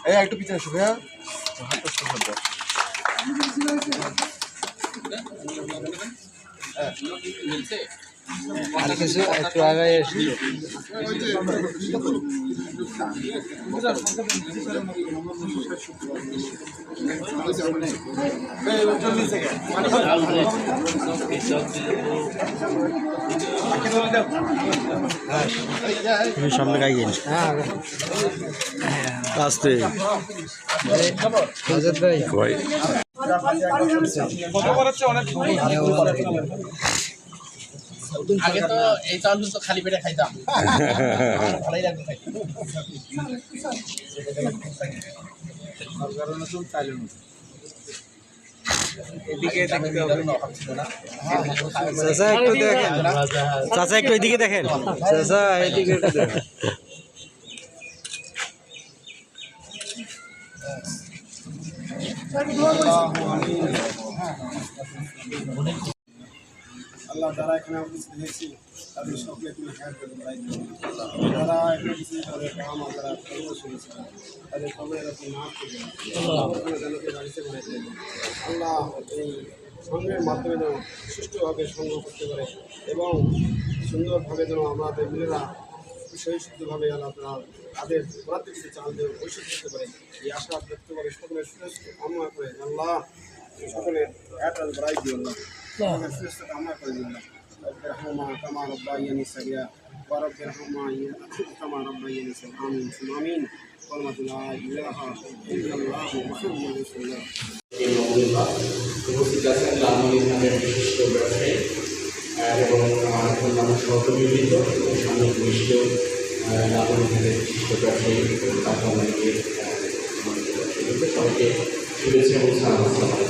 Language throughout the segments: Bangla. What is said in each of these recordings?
এই একটু পিছনে এসো ভাইয়া, হাত কষ্ট করবে। আর কিছু একটু আগে এসেছিল। সামনে গাই গেল আসতে ভাই আগে তো এই চাল তো খালি পেটে খাইতাম, ভালোই লাগতো খাইতে। চাচা একটু দেখেন, চাচা একটু এদিকে দেখেন, চাচা এদিকে একটু দেখেন। আল্লাহ যারা এখানে উপস্থিত হয়েছি তাদের সকলে তুমি হ্যাঁ করে বেড়াই যারা এখানে কিছু তাদের কাম তারা শুনেছে তাদের সবাই এরকম না বাড়িতে বানাই দেবে। আল্লাহ এই সঙ্গের মাধ্যমে যেন সুষ্ঠুভাবে সঙ্গ করতে পারে এবং সুন্দরভাবে যেন আমাদের মিলেরা সেই শুদ্ধভাবে আল্লাহ তাদের প্রান্তে কিছু চাল দিয়ে পরিশোধ করতে পারে এই আশা ব্যক্ত করে সকলের সুস্থ কামনা করে আল্লাহ সকলের একটা বাড়াই দিও আল্লাহ সুস্থ কামনা করে দিও আল্লাহ ربما كما ربياني صغيرا ورب ارحمهما كما ربياني صغيرا آمين ثم آمين كلمة لا إله إلا الله محمد رسول الله উপস্থিত আছেন লালমনি নামের বিশিষ্ট ব্যবসায়ী এবং আমার নাম সহযোগিত সামনে ঘনিষ্ঠ লালমনি নামের বিশিষ্ট ব্যবসায়ী আপনাদেরকে সবাইকে শুভেচ্ছা এবং সালাম।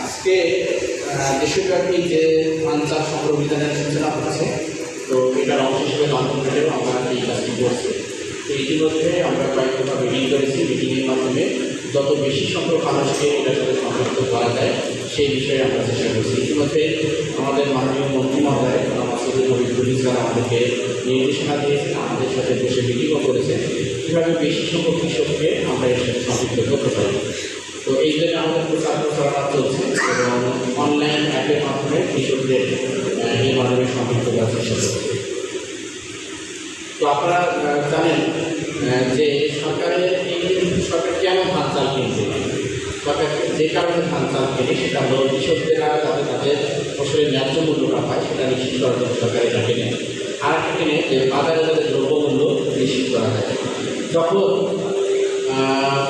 আজকে দেশব্যাপী যে ধান চাষ সংগ্রহ অভিযানের সূচনা হচ্ছে, তো এটার অংশ হিসেবে লন্ডনেও আমরা এই কাজটি করছি। তো ইতিমধ্যে আমরা কয়েকটা মিটিং করেছি, মিটিংয়ের মাধ্যমে যত বেশি সংখ্যক মানুষকে এটার সাথে সম্পৃক্ত করা যায় সেই বিষয়ে আমরা চেষ্টা করছি। ইতিমধ্যে আমাদের মাননীয় মন্ত্রী মহোদয় মাসুদুল হবিবুল ইসলাম আমাদেরকে নির্দেশনা দিয়েছেন, আমাদের সাথে বসে মিটিংও করেছে কীভাবে বেশি সংখ্যক কৃষককে আমরা এর সাথে সম্পৃক্ত করতে পারি। তো এই জন্য আমাদের প্রচার প্রচারণা চলছে এবং অনলাইন অ্যাপের মাধ্যমে কৃষকদের এই মাধ্যমে সম্পৃক্ত করার চেষ্টা করছে। তো আপনারা জানেন যে সরকারের সরকার কেন ধান চাল কিনছে, সরকার যে কারণে ধান চাল কেনে সেটা হলো কৃষকদেরা যাতে তাদের ফসলের ন্যায্য মূল্যটা পায় সেটা নিশ্চিত করার জন্য সরকার এটা কেনে। আর একটা কেনে যে বাজারে যাতে দ্রব্যমূল্য নিশ্চিত করা যায়। যখন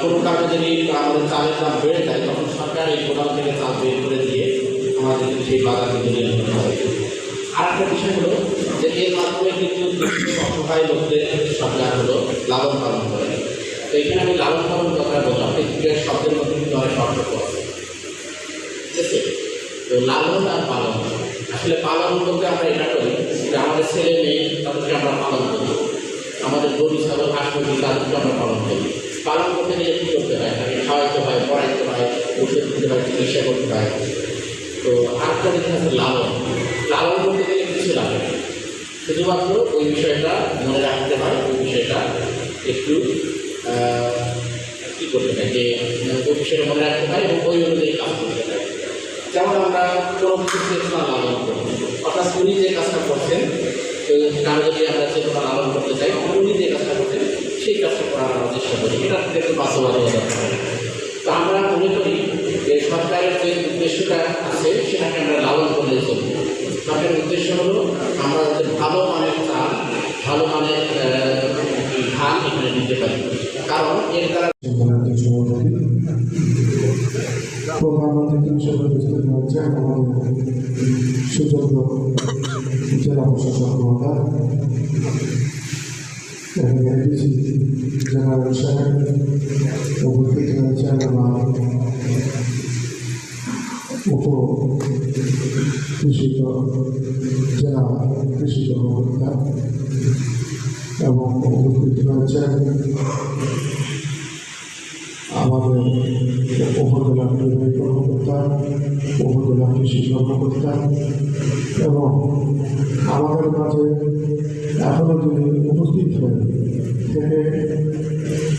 কোনো কারণে যদি আমাদের চালের দাম বেড়ে যায় তখন সরকার এই গোদাম থেকে চাল বের করে দিয়ে আমাদের সেই বাজার কিন্তু নিয়ন্ত্রণ করে। আর একটা বিষয় হলো যে এর মাধ্যমে কিন্তু অসহায় লোকদের সরকার হলো লালন পালন করে। তো এখানে আমি লালন পালন কথা বললাম, এই শব্দের মধ্যে কিন্তু অনেক পার্থক্য আছে, ঠিক আছে? তো লালন আর পালন, আসলে পালন বলতে আমরা এটা করি যে আমাদের ছেলে মেয়ে তাদেরকে আমরা পালন করি, আমাদের গরু ছাগল হাঁস মুরগি তাদেরকে আমরা পালন করি। পালন করতে গেলে কী করতে হয়, তাকে খাওয়াইতে হয়, পড়াইতে হয়, ওষুধ দিতে হয়, চিকিৎসা করতে হয়। তো আরেকটা জিনিস আছে লালন, লালন করতে গেলে কিছু লাগে না, শুধুমাত্র ওই বিষয়টা মনে রাখতে হয়, ওই বিষয়টা একটু কী করতে হয় যে ওই বিষয়টা মনে রাখতে হয় এবং ওই অনুযায়ী কাজ করতে হয়। যেমন আমরা কোনো কিছু চেতনা লালন করি, অর্থাৎ উনি যে কাজটা করছেন কারো যদি আমরা চেতনা লালন করতে চাই উনি যে কাজটা করছেন সেই কাজটা করার আমরা চেষ্টা করি, এটা থেকে একটু বাস্তবায়ন দরকার। তো আমরা মনে করি যে সরকারের যে উদ্দেশ্যটা আছে সেটাকে আমরা লালন করলে চলবে। সরকারের উদ্দেশ্য হলো আমরা যাতে ভালো মানের চাল, ভালো মানের ধান এখানে দিতে পারি, কারণ এর দ্বারা সুযোগ্য জেলা প্রশাসক মহোদয়, এডিসি জেনারেল সাহেব উপস্থিত হয়েছেন আমার কৃষিত জেলা কৃষি কর্মকর্তা এবং উপস্থিত রয়েছেন আমাদের উপজেলা নির্বাহী কর্মকর্তা, উপজেলা কৃষি কর্মকর্তা এবং আমাদের মাঝে এখনও যিনি উপস্থিত হয়ে থেকে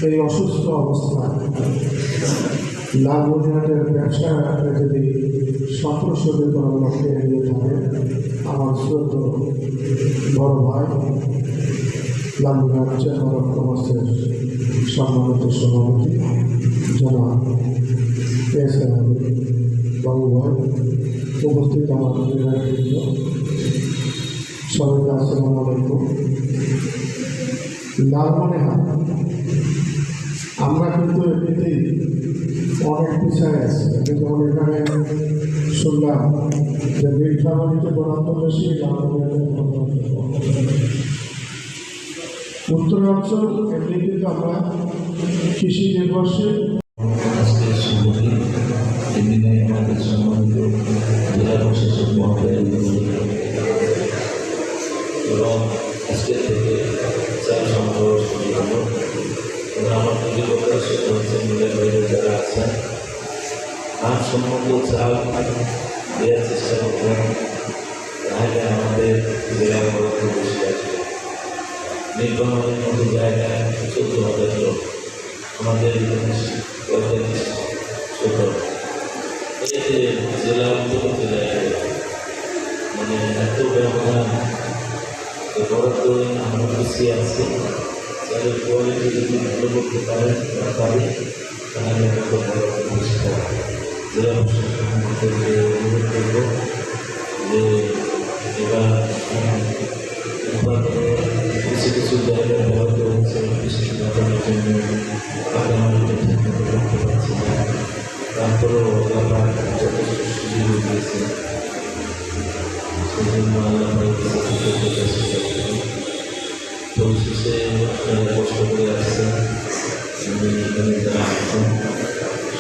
এই অসুস্থ অবস্থায় লালমনিরহাটের ব্যবসা যদি সন্ত্রাসী কোনো লক্ষ্যে এগিয়ে থাকে, আমার শ্রদ্ধ বড় ভাই লালমনিরহাট চেম্বার অফ কমার্সের সম্মানিত সভাপতি জনাব এস বাবু ভাই, উপস্থিত আমার বিভাগবৃন্দ, সবাইকে আসসালামু আলাইকুম। লালমনিরহাট আমরা কিন্তু এমনিতেই অনেক পিছায় আছি, কিন্তু এখানে শুনলাম যে নীলফামারীতে বরাদ্দ বেশি, উত্তরাঞ্চল এমনি কিন্তু আমরা কৃষি নির্ভরশীল। আজকের শুভদিন, এই দিনে আমাদের সম্মানিত জেলা প্রশাসক মহোদয় এবং আজকের থেকে চাল সংগ্রহ শুরু হলো। এবং আমার নিজের কথা সেটা হচ্ছে মিলের বাইরে যারা আছেন আর সম্বন্ধ চাল দেওয়ার চেষ্টা করবেন, তাহলে আমাদের জেলার বরাদ্দ বেশি আসবে। নির্বাচনের মতো জায়গায় 14,000 লোক, আমাদের 45 ছোট এই যে জেলা উত্তর জেলায় মানে এত ব্যবধান বরাদ্দ আমরা পিছিয়ে আছি। তাদের কোয়ালিটি যদি ভালো করতে পারেন পারি, তাহলে এত বরাদ্দ বেশি পাবে। জেলা প্রশাসনকে অনুরোধ করব যে এবার কিছু কিছু জায়গায় বরাদ্দ হচ্ছে কৃষি উৎপাদনের জন্য কাদামাটিতে ঠিকমতো করতে পারছি না, তারপরেও আল্লাহ যথেষ্ট সুযোগ দিয়েছে। সেই জন্য আল্লাহ পরিশেষে কষ্ট করে আসছেন এখানে যারা আছেন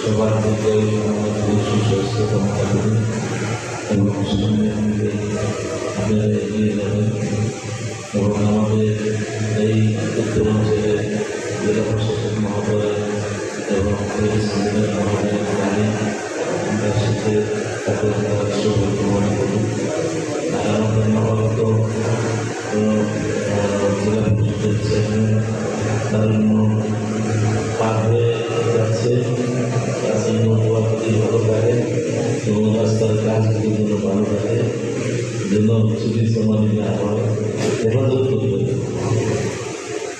সবার দিকে আমাদের সুস্বাস্থ্য কামনা করি এবং সামনে আপনারা এগিয়ে যাবেন এবং আমাদের এই উত্তরাঞ্চলের জেলা প্রশাসক মহোদয় এবং ইঞ্জিনিয়ার মহোদয়ের গাড়ি আমরা সাথে তাদের সৌভাগ্য মনে করি। আর আমাদের নবাগত জেলা পরিষদের চেয়ারম্যান তার পার হয়ে যাচ্ছে, তার জন্য দোয়া যদি ভালো থাকে এবং রাস্তার কাজগুলি যেন ভালো থাকে, যেন চুরি চামারি না হয়, হেফাজত করবে।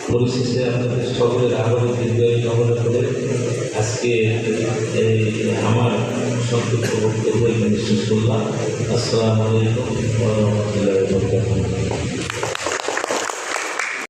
পরিশেষে আপনাদের সকলের আগ্রহ দীর্ঘায়ু কামনা করে আজকে এই আমার সংক্ষিপ্ত বক্তব্য এখানে শেষ করলাম। আসসালামু আলাইকুম ওয়া রাহমাতুল্লাহি ওয়া বারাকাতুহু।